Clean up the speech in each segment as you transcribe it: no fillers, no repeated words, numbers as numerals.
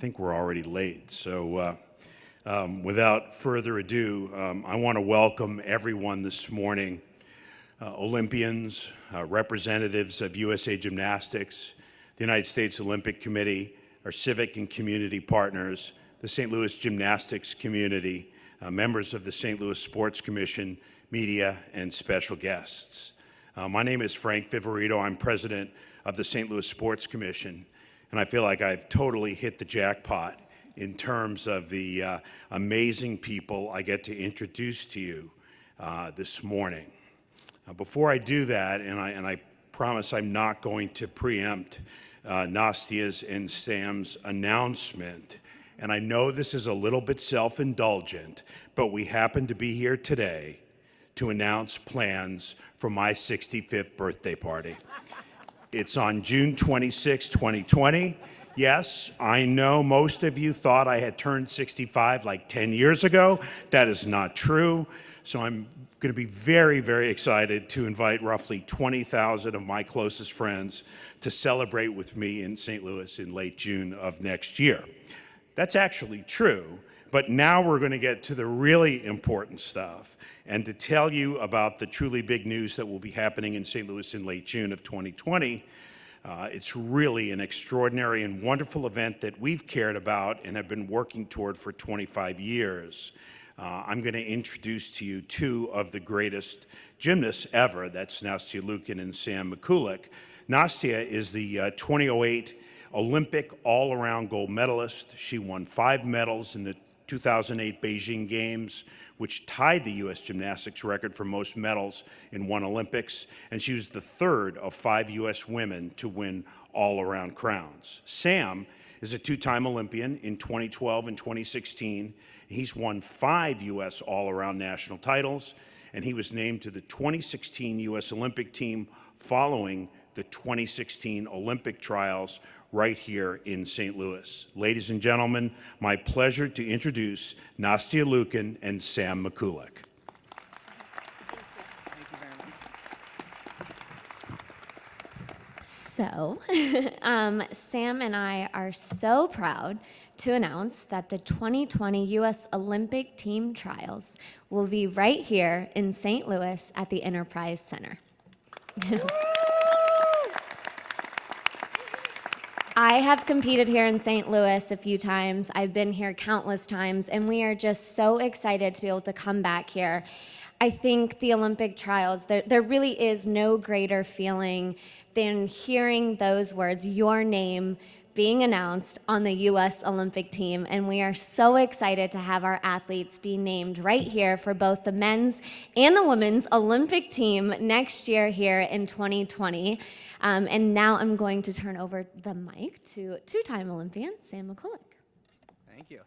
think we're already late. So without further ado, I want to welcome everyone this morning, Olympians, representatives of USA Gymnastics, the United States Olympic Committee, our civic and community partners, the St. Louis gymnastics community, members of the St. Louis Sports Commission, media, and special guests. My name is Frank Viverito. I'm president of the St. Louis Sports Commission, and I feel like I've totally hit the jackpot in terms of the amazing people I get to introduce to you this morning. Before I do that, and I promise I'm not going to preempt Nastia's and Sam's announcement, and I know this is a little bit self-indulgent, but we happen to be here today to announce plans for my 65th birthday party. It's on June 26, 2020. Yes, I know most of you thought I had turned 65 like 10 years ago. That is not true. So I'm going to be very, very excited to invite roughly 20,000 of my closest friends to celebrate with me in St. Louis in late June of next year. That's actually true, but now we're going to get to the really important stuff and to tell you about the truly big news that will be happening in St. Louis in late June of 2020. It's really an extraordinary and wonderful event that we've cared about and have been working toward for 25 years. I'm going to introduce to you two of the greatest gymnasts ever. That's Nastia Liukin and Sam Mikulak. Nastia is the 2008 Olympic all-around gold medalist. She won 5 medals in the 2008 Beijing Games, which tied the U.S. gymnastics record for most medals in one Olympics, and she was the third of 5 U.S. women to win all-around crowns. Sam is a 2-time Olympian in 2012 and 2016. He's won 5 U.S. all-around national titles, and he was named to the 2016 U.S. Olympic team following the 2016 Olympic trials right here in St. Louis. Ladies and gentlemen, my pleasure to introduce Nastia Liukin and Sam Mikulak. Thank you very much. So, Sam and I are so proud to announce that the 2020 U.S. Olympic team trials will be right here in St. Louis at the Enterprise Center. I have competed here in St. Louis a few times. I've been here countless times, and we are just so excited to be able to come back here. I think the Olympic trials, there really is no greater feeling than hearing those words, your name, being announced on the U.S. Olympic team, and we are so excited to have our athletes be named right here for both the men's and the women's Olympic team next year here in 2020. And now I'm going to turn over the mic to 2-time Olympian Sam Mikulak. Thank you.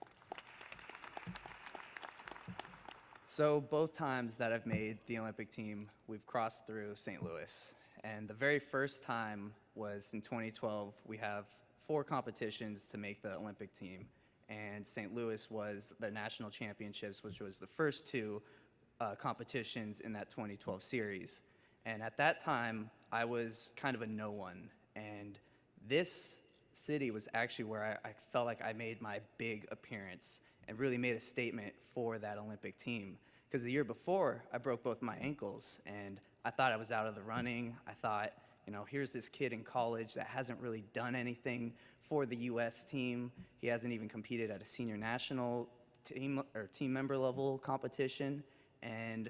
So both times that I've made the Olympic team, we've crossed through St. Louis. And the very first time was in 2012. We have 4 competitions to make the Olympic team. And St. Louis was the national championships, which was the first 2 competitions in that 2012 series. And at that time, I was kind of a no one. And this city was actually where I felt like I made my big appearance and really made a statement for that Olympic team. Because the year before, I broke both my ankles, and I thought I was out of the running. I thought, you know, here's this kid in college that hasn't really done anything for the U.S. team. He hasn't even competed at a senior national team or team member level competition. And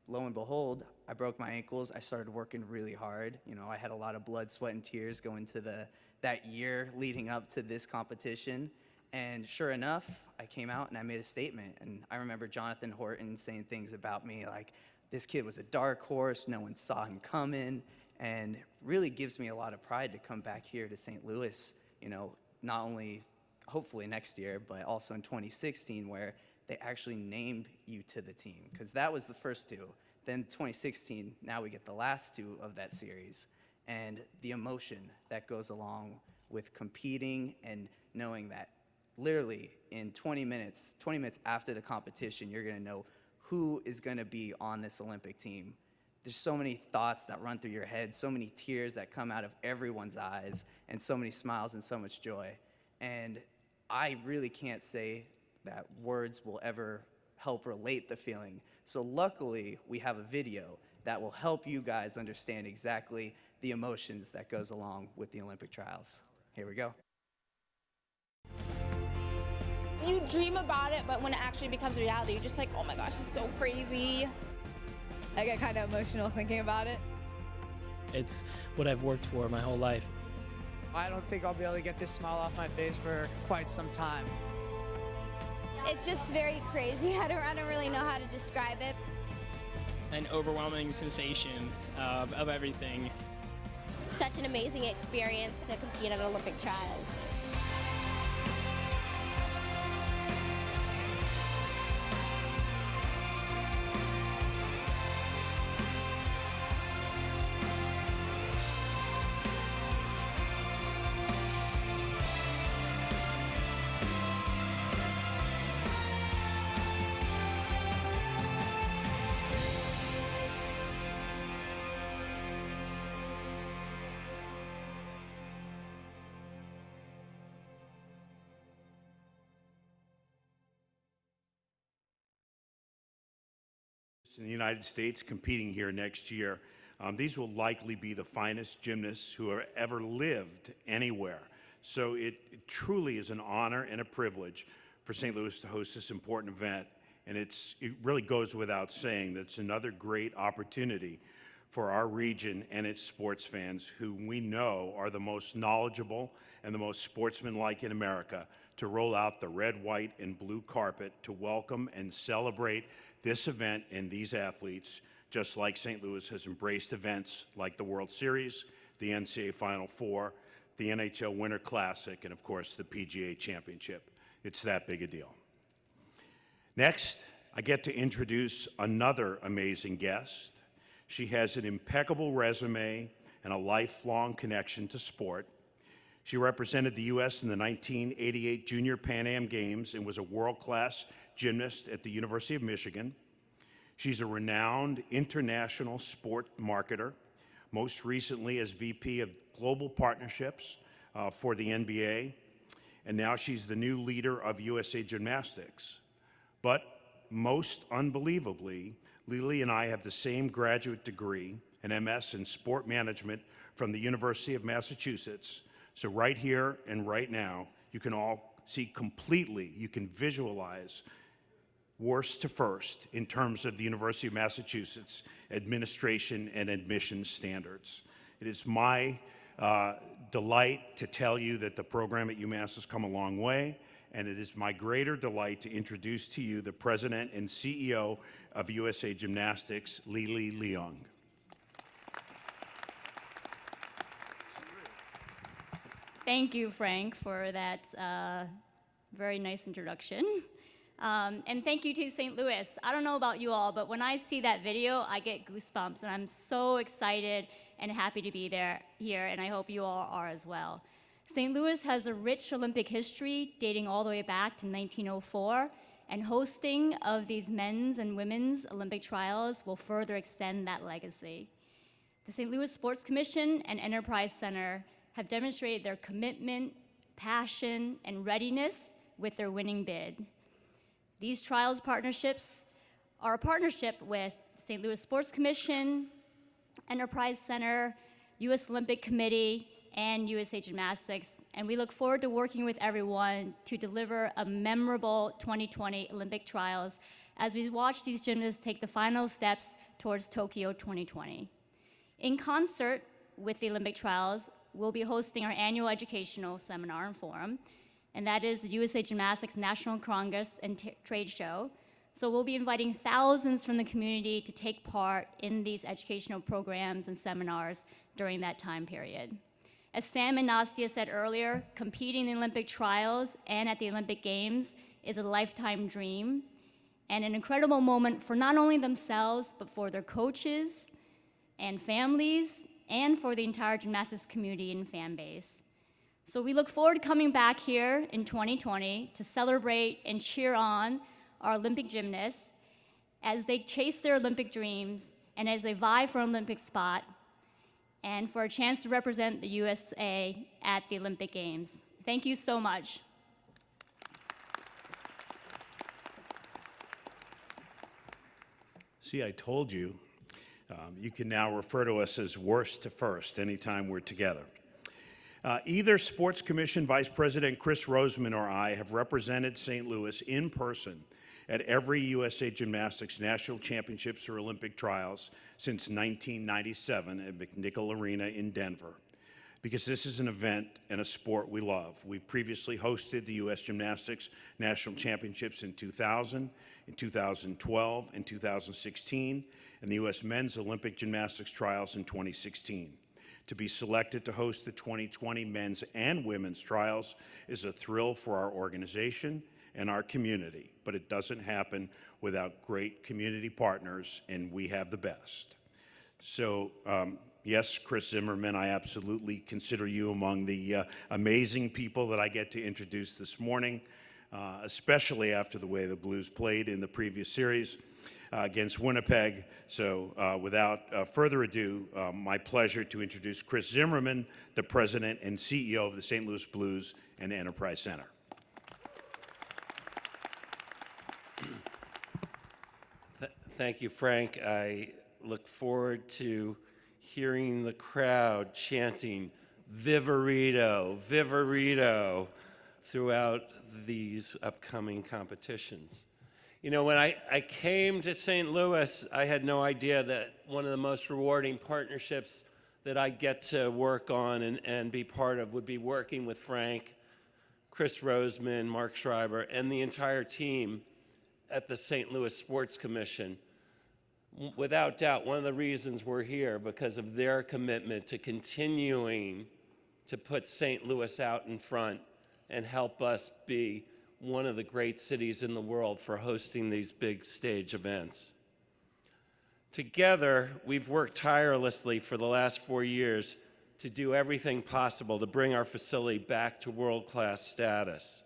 lo and behold, I broke my ankles. I started working really hard. You know, I had a lot of blood, sweat, and tears going to that year leading up to this competition. And sure enough, I came out and I made a statement. And I remember Jonathan Horton saying things about me like, this kid was a dark horse, no one saw him coming, and really gives me a lot of pride to come back here to St. Louis, you know, not only hopefully next year, but also in 2016, where they actually named you to the team, because that was the first 2. Then 2016, now we get the last 2 of that series. And the emotion that goes along with competing and knowing that literally in 20 minutes after the competition, you're going to know who is going to be on this Olympic team. There's so many thoughts that run through your head, so many tears that come out of everyone's eyes, and so many smiles and so much joy. And I really can't say that words will ever help relate the feeling. So luckily, we have a video that will help you guys understand exactly the emotions that goes along with the Olympic trials. Here we go. You dream about it, but when it actually becomes reality, you're just like, oh my gosh, this is so crazy. I get kind of emotional thinking about it. It's what I've worked for my whole life. I don't think I'll be able to get this smile off my face for quite some time. It's just very crazy. I don't really know how to describe it. An overwhelming sensation of everything. Such an amazing experience to compete at Olympic trials. In the United States competing here next year. These will likely be the finest gymnasts who have ever lived anywhere. So it truly is an honor and a privilege for St. Louis to host this important event. And it really goes without saying that it's another great opportunity for our region and its sports fans, who we know are the most knowledgeable and the most sportsmanlike in America, to roll out the red, white, and blue carpet to welcome and celebrate this event and these athletes, just like St. Louis has embraced events like the World Series, the NCAA Final Four, the NHL Winter Classic, and of course the PGA Championship. It's that big a deal. Next, I get to introduce another amazing guest. She has an impeccable resume and a lifelong connection to sport. She represented the U.S. in the 1988 Junior Pan Am Games and was a world-class gymnast at the University of Michigan. She's a renowned international sport marketer, most recently as VP of Global Partnerships for the NBA, and now she's the new leader of USA Gymnastics. But most unbelievably, Lily and I have the same graduate degree, an MS in sport management from the University of Massachusetts. So right here and right now, you can all see completely, you can visualize worst to first in terms of the University of Massachusetts administration and admissions standards. It is my delight to tell you that the program at UMass has come a long way, and it is my greater delight to introduce to you the President and CEO of USA Gymnastics, Lily Leung. Thank you, Frank, for that very nice introduction. And thank you to St. Louis. I don't know about you all, but when I see that video, I get goosebumps, and I'm so excited and happy to be here, and I hope you all are as well. St. Louis has a rich Olympic history dating all the way back to 1904, and hosting of these men's and women's Olympic trials will further extend that legacy. The St. Louis Sports Commission and Enterprise Center have demonstrated their commitment, passion, and readiness with their winning bid. These trials partnerships are a partnership with St. Louis Sports Commission, Enterprise Center, U.S. Olympic Committee, and USA Gymnastics, and we look forward to working with everyone to deliver a memorable 2020 Olympic trials as we watch these gymnasts take the final steps towards Tokyo 2020. In concert with the Olympic trials, we'll be hosting our annual educational seminar and forum, and that is the USA Gymnastics National Congress and Trade Show. So we'll be inviting thousands from the community to take part in these educational programs and seminars during that time period. As Sam and Nastia said earlier, competing in the Olympic trials and at the Olympic Games is a lifetime dream and an incredible moment for not only themselves, but for their coaches and families, and for the entire gymnastics community and fan base. So we look forward to coming back here in 2020 to celebrate and cheer on our Olympic gymnasts as they chase their Olympic dreams and as they vie for an Olympic spot and for a chance to represent the USA at the Olympic Games. Thank you so much. See, I told you. You can now refer to us as worst to first anytime we're together. Either Sports Commission Vice President Chris Roseman or I have represented St. Louis in person at every USA Gymnastics National Championships or Olympic trials since 1997 at McNichol Arena in Denver, because this is an event and a sport we love. We previously hosted the U.S. Gymnastics National Championships in 2000, in 2012, and 2016, and the U.S. Men's Olympic Gymnastics Trials in 2016. To be selected to host the 2020 men's and women's trials is a thrill for our organization and our community, but it doesn't happen without great community partners, and we have the best. So, yes, Chris Zimmerman, I absolutely consider you among the amazing people that I get to introduce this morning, especially after the way the Blues played in the previous series against Winnipeg. So without further ado, my pleasure to introduce Chris Zimmerman, the President and CEO of the St. Louis Blues and Enterprise Center. Thank you, Frank. I look forward to hearing the crowd chanting Vivarito, Vivarito throughout these upcoming competitions. You know, when I came to St. Louis, I had no idea that one of the most rewarding partnerships that I'd get to work on and be part of would be working with Frank, Chris Roseman, Mark Schreiber, and the entire team at the St. Louis Sports Commission. Without doubt, one of the reasons we're here because of their commitment to continuing to put St. Louis out in front and help us be one of the great cities in the world for hosting these big stage events. Together, we've worked tirelessly for the last 4 years to do everything possible to bring our facility back to world-class status.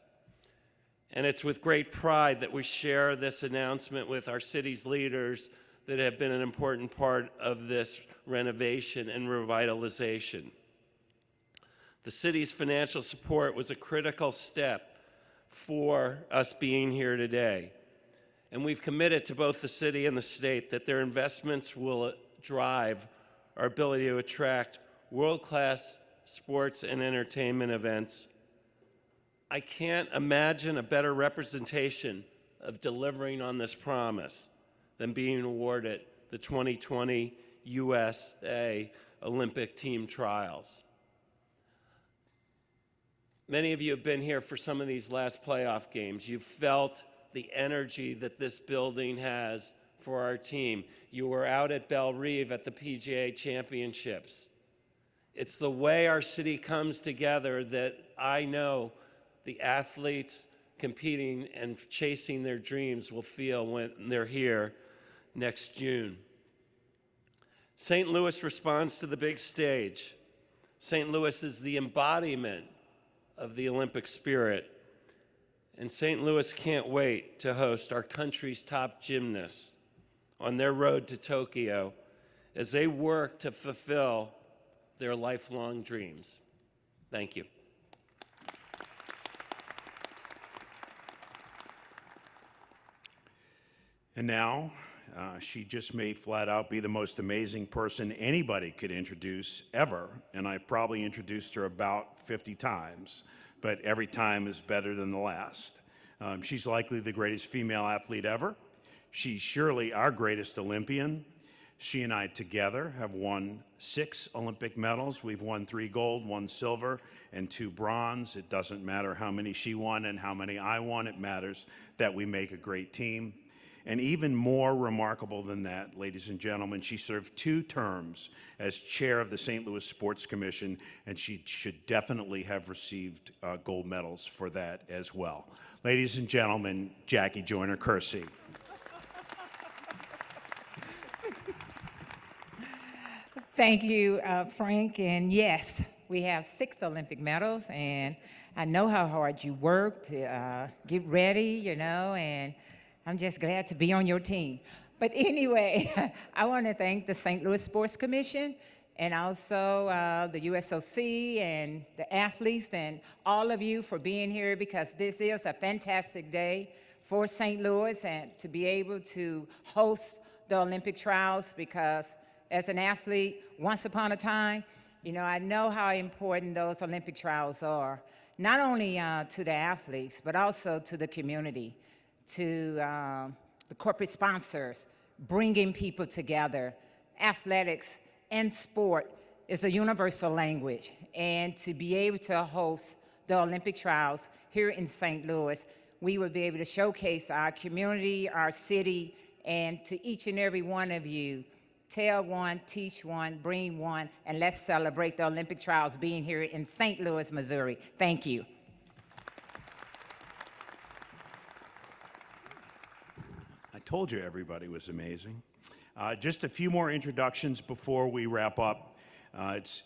And it's with great pride that we share this announcement with our city's leaders that have been an important part of this renovation and revitalization. The city's financial support was a critical step for us being here today. And we've committed to both the city and the state that their investments will drive our ability to attract world-class sports and entertainment events. I can't imagine a better representation of delivering on this promise than being awarded the 2020 USA Olympic Team Trials. Many of you have been here for some of these last playoff games. You've felt the energy that this building has for our team. You were out at Belle Reve at the PGA Championships. It's the way our city comes together that I know the athletes competing and chasing their dreams will feel when they're here next June. St. Louis responds to the big stage. St. Louis is the embodiment of the Olympic spirit. And St. Louis can't wait to host our country's top gymnasts on their road to Tokyo as they work to fulfill their lifelong dreams. Thank you. And now, she just may flat out be the most amazing person anybody could introduce ever, and I've probably introduced her about 50 times, but every time is better than the last. She's likely the greatest female athlete ever. She's surely our greatest Olympian. She and I together have won 6 Olympic medals. We've won 3 gold, 1 silver, and 2 bronze. It doesn't matter how many she won and how many I won. It matters that we make a great team. And even more remarkable than that, ladies and gentlemen, she served 2 terms as chair of the St. Louis Sports Commission, and she should definitely have received gold medals for that as well. Ladies and gentlemen, Jackie JoynerKersee. Thank you, Frank. And yes, we have 6 Olympic medals, and I know how hard you work to get ready, you know, and I'm just glad to be on your team. But anyway, I want to thank the St. Louis Sports Commission and also the USOC and the athletes and all of you for being here, because this is a fantastic day for St. Louis, and to be able to host the Olympic trials because as an athlete, once upon a time, you know, I know how important those Olympic trials are, not only to the athletes, but also to the community, to the corporate sponsors, bringing people together. Athletics and sport is a universal language, and to be able to host the Olympic trials here in St. Louis, we will be able to showcase our community, our city, and to each and every one of you, tell one, teach one, bring one, and let's celebrate the Olympic trials being here in St. Louis, Missouri. Thank you. I told you everybody was amazing. Just a few more introductions before we wrap up.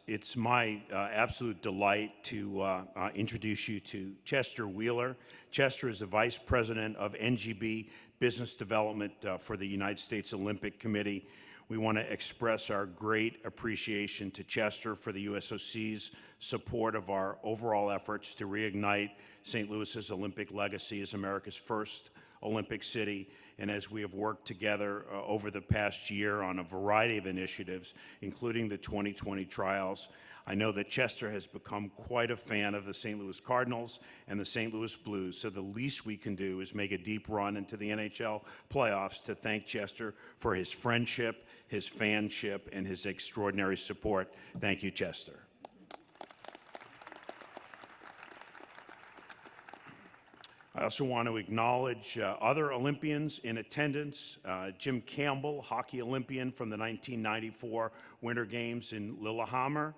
It's my absolute delight to introduce you to Chester Wheeler. Chester is the Vice President of NGB Business Development for the United States Olympic Committee. We want to express our great appreciation to Chester for the USOC's support of our overall efforts to reignite St. Louis's Olympic legacy as America's first Olympic city, and as we have worked together over the past year on a variety of initiatives, including the 2020 trials. I know that Chester has become quite a fan of the St. Louis Cardinals and the St. Louis Blues, so the least we can do is make a deep run into the NHL playoffs to thank Chester for his friendship, his fanship, and his extraordinary support. Thank you, Chester. I also want to acknowledge other Olympians in attendance. Jim Campbell, hockey Olympian from the 1994 Winter Games in Lillehammer.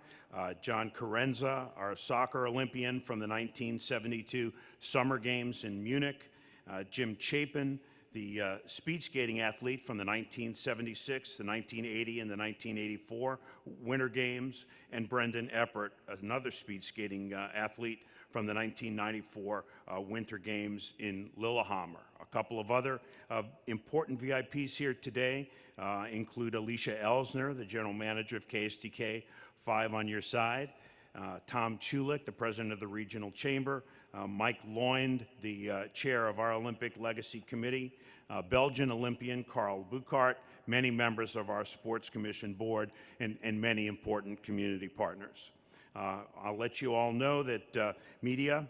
John Carenza, our soccer Olympian from the 1972 Summer Games in Munich. Jim Chapin, the speed skating athlete from the 1976, the 1980, and the 1984 Winter Games. And Brendan Eppert, another speed skating athlete from the 1994 Winter Games in Lillehammer. A couple of other important VIPs here today include Alicia Elsner, the General Manager of KSTK, 5 on your side, Tom Chulik, the President of the Regional Chamber, Mike Loynd, the Chair of our Olympic Legacy Committee, Belgian Olympian Carl Bukart, many members of our Sports Commission Board, and many important community partners. I'll let you all know that media,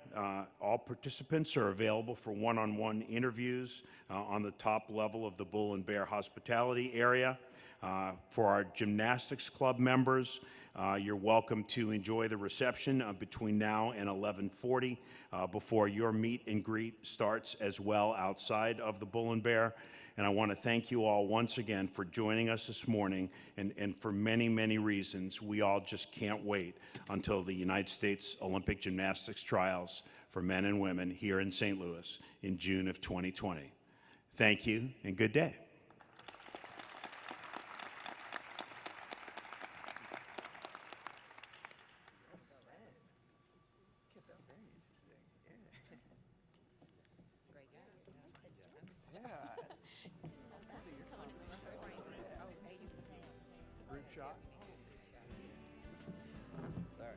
all participants are available for one-on-one interviews on the top level of the Bull and Bear hospitality area. For our gymnastics club members, you're welcome to enjoy the reception between now and 11:40 before your meet and greet starts as well outside of the Bull and Bear. And I want to thank you all once again for joining us this morning, and for many, many reasons. We all just can't wait until the United States Olympic Gymnastics Trials for men and women here in St. Louis in June of 2020. Thank you, and good day. Group shot. Sorry.